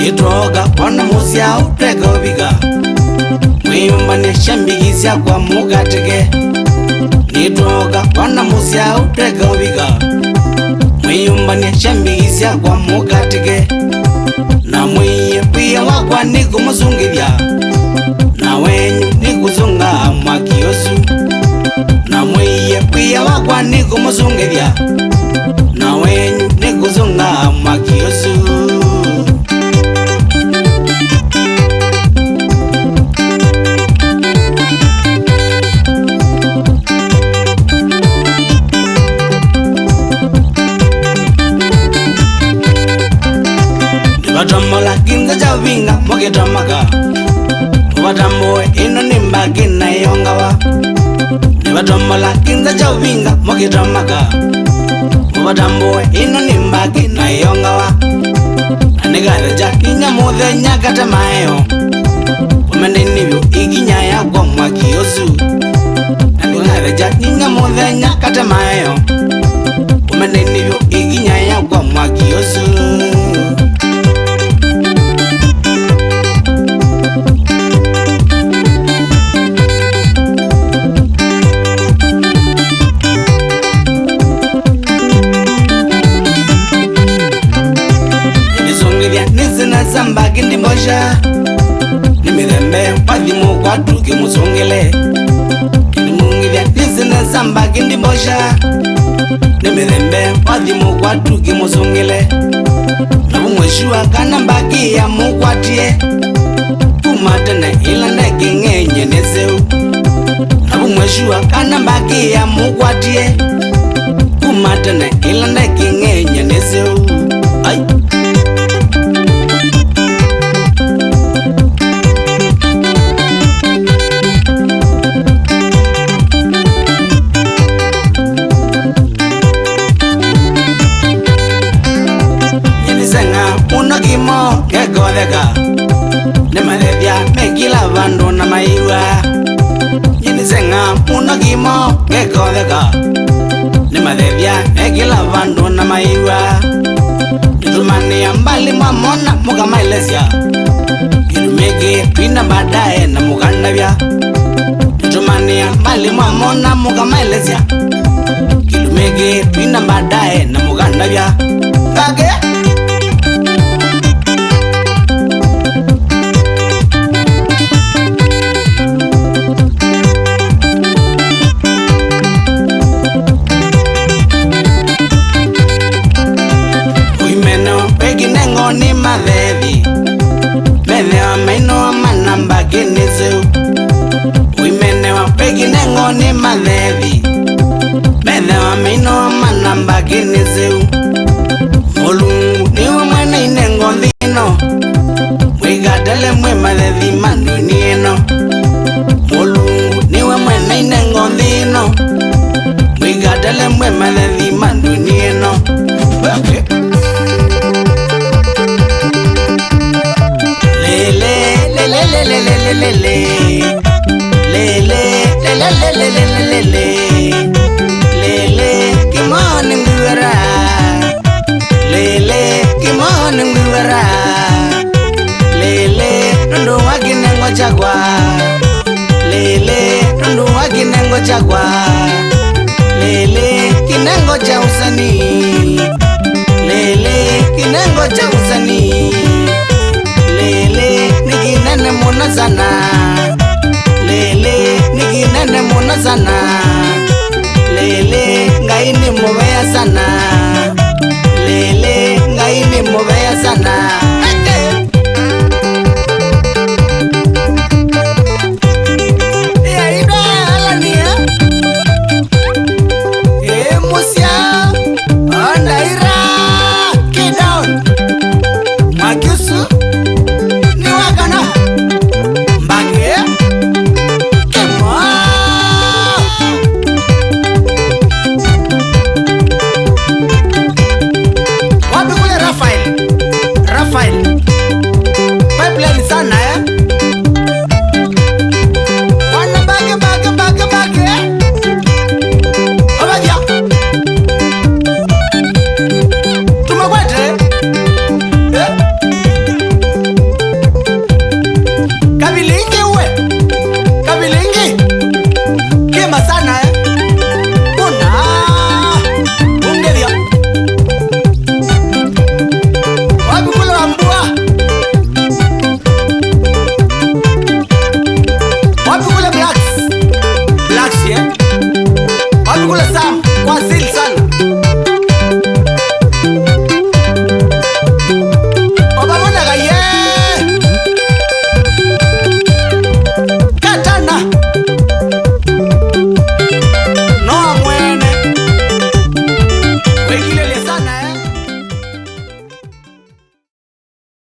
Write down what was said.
Nitoka ona musia utego biga Mwiyumba nishambigisia kwa mugatike Nitoka ona musia utego biga Mwiyumba nishambigisia kwa mugatike Na mwiye pia wakwa niku muzungilya Na wenyu niku zunga mwakiosu Na mwiye pia wakwa niku muzungilya Na wenyu niku zunga mwakiosu Watamola kinza chavinga moketamaka Watamboe ino nimba kina yongawa Watamola kinza chavinga moketamaka Watamboe ino nimba kina yongawa Anegaraja kinya muthe nyakata mayo Wamende nivyo iginya ya kwa mwakiosu Anegaraja kinya muthe nyakata mayo Wamende nivyo iginya ya kwa mwakiosu Samba kindi mbosha Nimidembe wadhimu kwa tuki musongele Nimungilya nizina samba kindi mbosha Nimidembe wadhimu kwa tuki musongele Nabumweshua kana mbaki ya mukwatie Kumatene ila neke ngenye neseu Nabumweshua kana mbaki ya mukwatie Kumatene ila neke ngenye neseu Ay Unogimo kegodeka Nemadevya mekila vandu na maiwa Yinisenga unogimo kegodeka Nemadevya mekila vandu na maiwa Nitumani ya mbali mwamona muka mailesya Yinumeke twina badae na mukandavya Nitumani ya mbali mwamona muka mailesya Yinumeke twina badae na mukandavya Kage ni mavevi Mene wa maino wa manamba kiniseu Uimene wa pegi nengo ni mavevi Mene wa maino wa manamba kiniseu Mulungu niwe mwene inengo dhino Mwigatele mwe mavevi manu nieno Mulungu niwe mwene inengo dhino Mwigatele mwe mavevi manu nieno Okay Lele, kimoni mwiwara Lele, kimoni mwiwara Lele, nundu wakinengo chakwa Lele, nundu wakinengo chakwa Lele, kinengo cha usani Lele, kinengo cha usani